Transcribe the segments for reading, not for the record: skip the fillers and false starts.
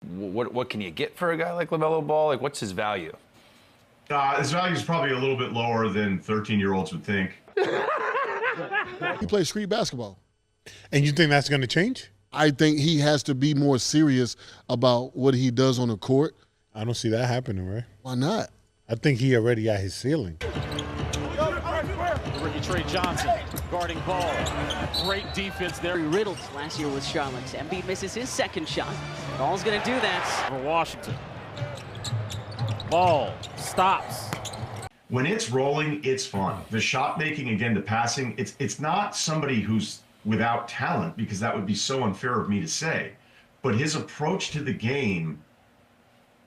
What can you get for a guy like Lamelo Ball? Like, what's his value? His value is probably a little bit lower than 13-year-olds would think. He plays street basketball. And you think that's going to change? I think he has to be more serious about what he does on the court. I don't see that happening, right? Why not? I think he already at his ceiling. The rookie Trey Johnson guarding Ball. Great defense there. Riddled last year with Charlotte. Embiid misses his second shot. Ball's going to do that. For Washington. Ball stops. When it's rolling, it's fun. The shot making, again, the passing, it's not somebody who's without talent, because that would be so unfair of me to say. But his approach to the game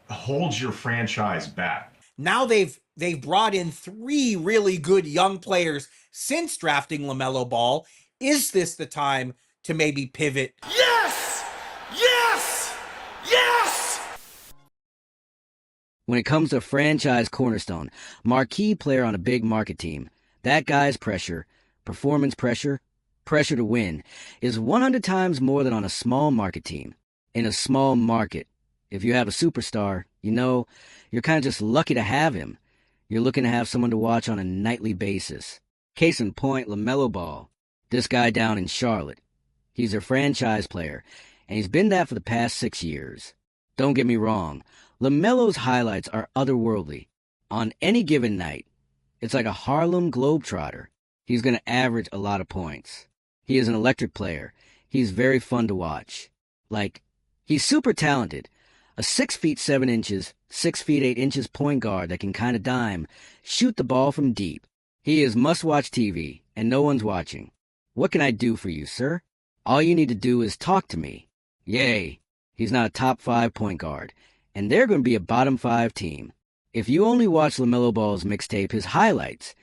holds your franchise back. Now they've brought in 3 really good young players since drafting LaMelo Ball. Is this the time to maybe pivot? Yes! Yes! Yes! When it comes to franchise cornerstone, marquee player on a big market team, that guy's pressure, performance pressure, pressure to win, is 100 times more than on a small market team. In a small market, if you have a superstar, you know, you're kind of just lucky to have him. You're looking to have someone to watch on a nightly basis. Case in point, LaMelo Ball. This guy down in Charlotte. He's a franchise player, and he's been that for the past 6 years. Don't get me wrong, LaMelo's highlights are otherworldly. On any given night, it's like a Harlem Globetrotter. He's going to average a lot of points. He is an electric player. He's very fun to watch. Like, he's super talented. A 6 feet 7 inches, 6 feet 8 inches point guard that can kind of dime, shoot the ball from deep. He is must-watch TV, and no one's watching. What can I do for you, sir? All you need to do is talk to me. Yay. He's not a top 5 point guard, and they're going to be a bottom 5 team. If you only watch LaMelo Ball's mixtape, his highlights,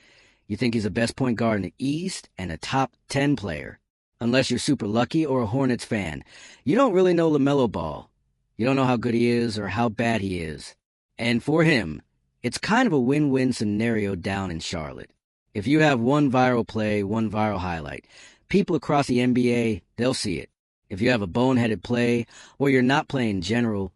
you think he's the best point guard in the East and a top 10 player. Unless you're super lucky or a Hornets fan, you don't really know LaMelo Ball. You don't know how good he is or how bad he is. And for him, it's kind of a win-win scenario down in Charlotte. If you have one viral play, one viral highlight, people across the NBA, they'll see it. If you have a boneheaded play, or you're not playing in general,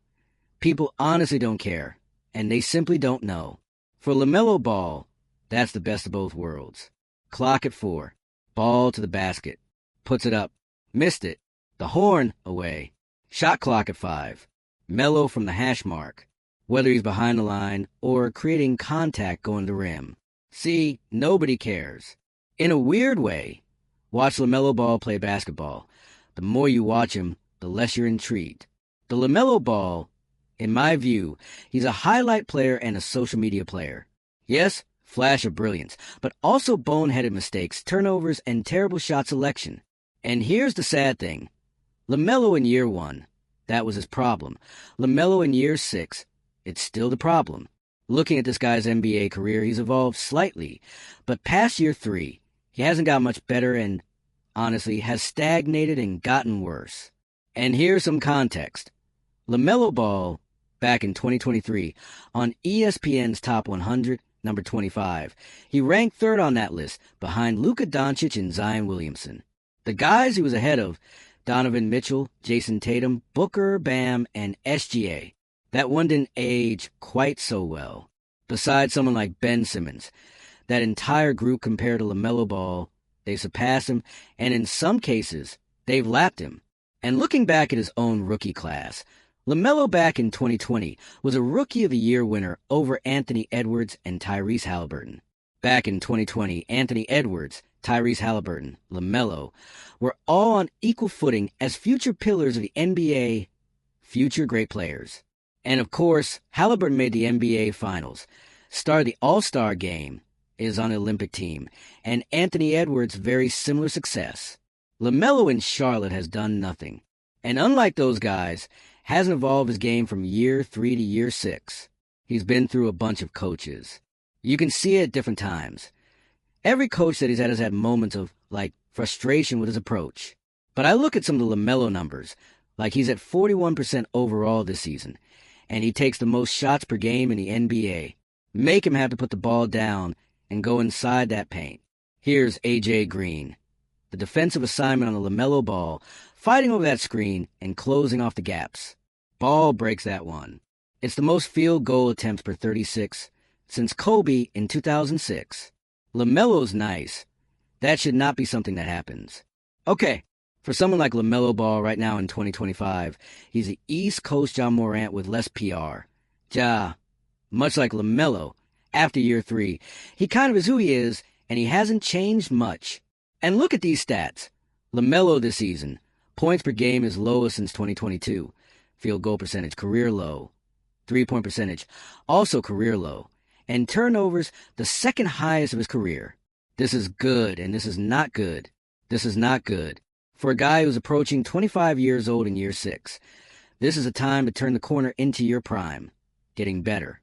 people honestly don't care, and they simply don't know. For LaMelo Ball, that's the best of both worlds. Clock at 4, ball to the basket, puts it up, missed it, the horn away, shot clock at 5, mellow from the hash mark, whether he's behind the line or creating contact going to the rim. See, nobody cares. In a weird way, watch LaMelo Ball play basketball. The more you watch him, the less you're intrigued. The LaMelo Ball, in my view, he's a highlight player and a social media player. Yes, flash of brilliance, but also boneheaded mistakes, turnovers, and terrible shot selection. And here's the sad thing. LaMelo in year 1, that was his problem. LaMelo in year 6, it's still the problem. Looking at this guy's NBA career, he's evolved slightly, but past year 3, he hasn't got much better and, honestly, has stagnated and gotten worse. And here's some context. LaMelo Ball, back in 2023, on ESPN's Top 100, number 25, he ranked 3rd on that list, behind Luka Doncic and Zion Williamson. The guys he was ahead of, Donovan Mitchell, Jason Tatum, Booker, Bam, and SGA. That one didn't age quite so well. Besides someone like Ben Simmons, that entire group compared to LaMelo Ball, they surpassed him, and in some cases, they've lapped him. And looking back at his own rookie class, LaMelo back in 2020 was a Rookie of the Year winner over Anthony Edwards and Tyrese Halliburton. Back in 2020, Anthony Edwards, Tyrese Halliburton, LaMelo were all on equal footing as future pillars of the NBA, future great players. And of course, Halliburton made the NBA Finals, started the All-Star game, is on the Olympic team, and Anthony Edwards' very similar success. LaMelo in Charlotte has done nothing, and unlike those guys, hasn't evolved his game from year 3 to year 6. He's been through a bunch of coaches. You can see it at different times. Every coach that he's had has had moments of, like, frustration with his approach. But I look at some of the LaMelo numbers, like he's at 41% overall this season, and he takes the most shots per game in the NBA. Make him have to put the ball down and go inside that paint. Here's A.J. Green, the defensive assignment on the LaMelo Ball, fighting over that screen and closing off the gaps. Ball breaks that one. It's the most field goal attempts per 36 since Kobe in 2006. LaMelo's nice. That should not be something that happens. Okay, for someone like LaMelo Ball right now in 2025, he's the East Coast John Morant with less PR. Much like LaMelo, after year 3, he kind of is who he is, and he hasn't changed much. And look at these stats. LaMelo this season, points per game is lowest since 2022. Field goal percentage, career low. 3-point percentage, also career low. And turnovers, the second highest of his career. This is good, and this is not good. This is not good. For a guy who's approaching 25 years old in year 6, this is a time to turn the corner into your prime. Getting better.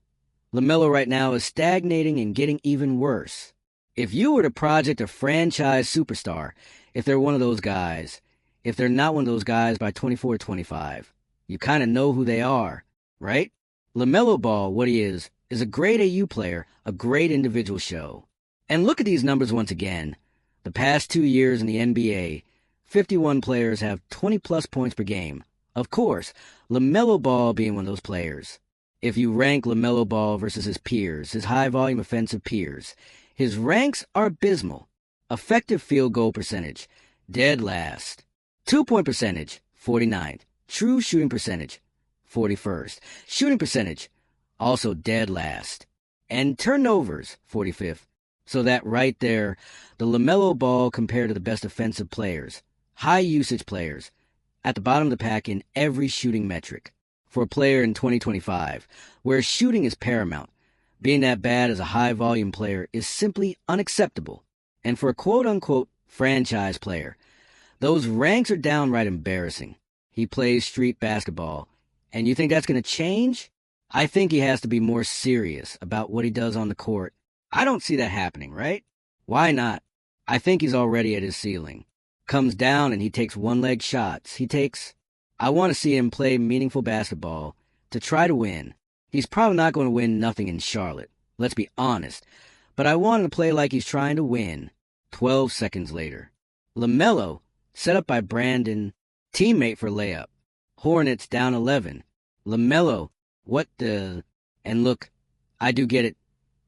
LaMelo right now is stagnating and getting even worse. If you were to project a franchise superstar, if they're one of those guys, if they're not one of those guys by 24-25, you kind of know who they are, right? LaMelo Ball, what he is a great AU player, a great individual show. And look at these numbers once again. The past 2 years in the NBA, 51 players have 20-plus points per game. Of course, LaMelo Ball being one of those players. If you rank LaMelo Ball versus his peers, his high-volume offensive peers, his ranks are abysmal. Effective field goal percentage, dead last. 2-point percentage, 49th. True shooting percentage, 41st. Shooting percentage, also dead last. And turnovers, 45th. So that right there, the LaMelo Ball compared to the best offensive players, high-usage players, at the bottom of the pack in every shooting metric. For a player in 2025, where shooting is paramount, being that bad as a high-volume player is simply unacceptable. And for a quote-unquote franchise player, those ranks are downright embarrassing. He plays street basketball, and you think that's going to change? I think he has to be more serious about what he does on the court. I don't see that happening, right? Why not? I think he's already at his ceiling. Comes down and he takes one-leg shots. I want to see him play meaningful basketball to try to win. He's probably not going to win nothing in Charlotte, let's be honest. But I want him to play like he's trying to win. 12 seconds later. LaMelo, set up by Brandon, teammate for layup. Hornets down 11. LaMelo, what the... And look, I do get it.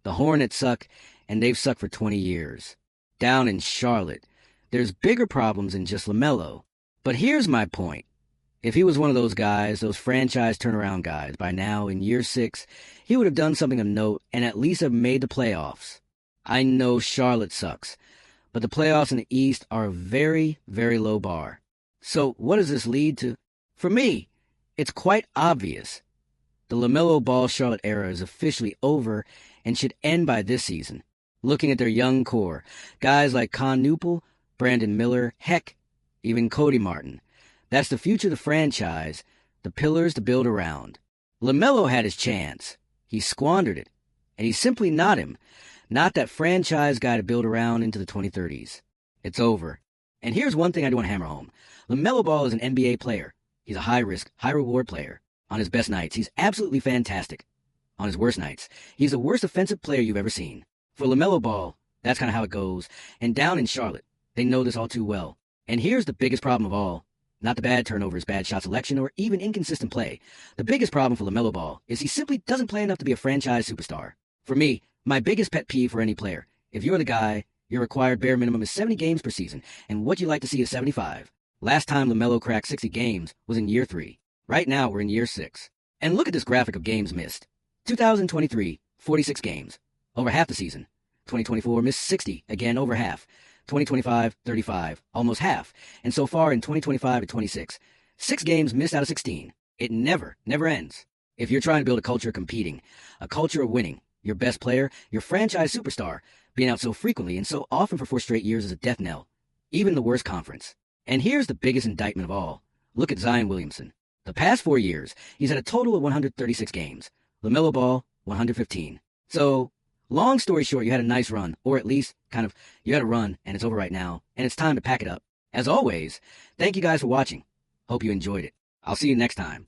The Hornets suck, and they've sucked for 20 years. Down in Charlotte, there's bigger problems than just LaMelo. But here's my point. If he was one of those guys, those franchise turnaround guys, by now, in year 6, he would have done something of note and at least have made the playoffs. I know Charlotte sucks, but the playoffs in the East are a very, very low bar. So what does this lead to? For me, it's quite obvious. The LaMelo Ball Charlotte era is officially over and should end by this season. Looking at their young core, guys like Con Newpel, Brandon Miller, heck, even Cody Martin. That's the future of the franchise, the pillars to build around. LaMelo had his chance. He squandered it. And he's simply not him. Not that franchise guy to build around into the 2030s. It's over. And here's one thing I do want to hammer home. LaMelo Ball is an NBA player. He's a high-risk, high-reward player. On his best nights, he's absolutely fantastic. On his worst nights, he's the worst offensive player you've ever seen. For LaMelo Ball, that's kind of how it goes. And down in Charlotte, they know this all too well. And here's the biggest problem of all. Not the bad turnovers, bad shot selection, or even inconsistent play. The biggest problem for LaMelo Ball is he simply doesn't play enough to be a franchise superstar. For me, my biggest pet peeve for any player, if you're the guy, your required bare minimum is 70 games per season, and what you like to see is 75. Last time LaMelo cracked 60 games was in year 3. Right now, we're in year 6. And look at this graphic of games missed. 2023, 46 games, over half the season. 2024 missed 60, again over half. 2025, 35, almost half. And so far in 2025 at 26, 6 games missed out of 16. It never ends. If you're trying to build a culture of competing, a culture of winning, your best player, your franchise superstar, being out so frequently and so often for 4 straight years is a death knell, even the worst conference. And here's the biggest indictment of all. Look at Zion Williamson. The past 4 years, he's had a total of 136 games. LaMelo Ball, 115. So, long story short, you had a nice run, or at least, you had a run, and it's over right now, and it's time to pack it up. As always, thank you guys for watching. Hope you enjoyed it. I'll see you next time.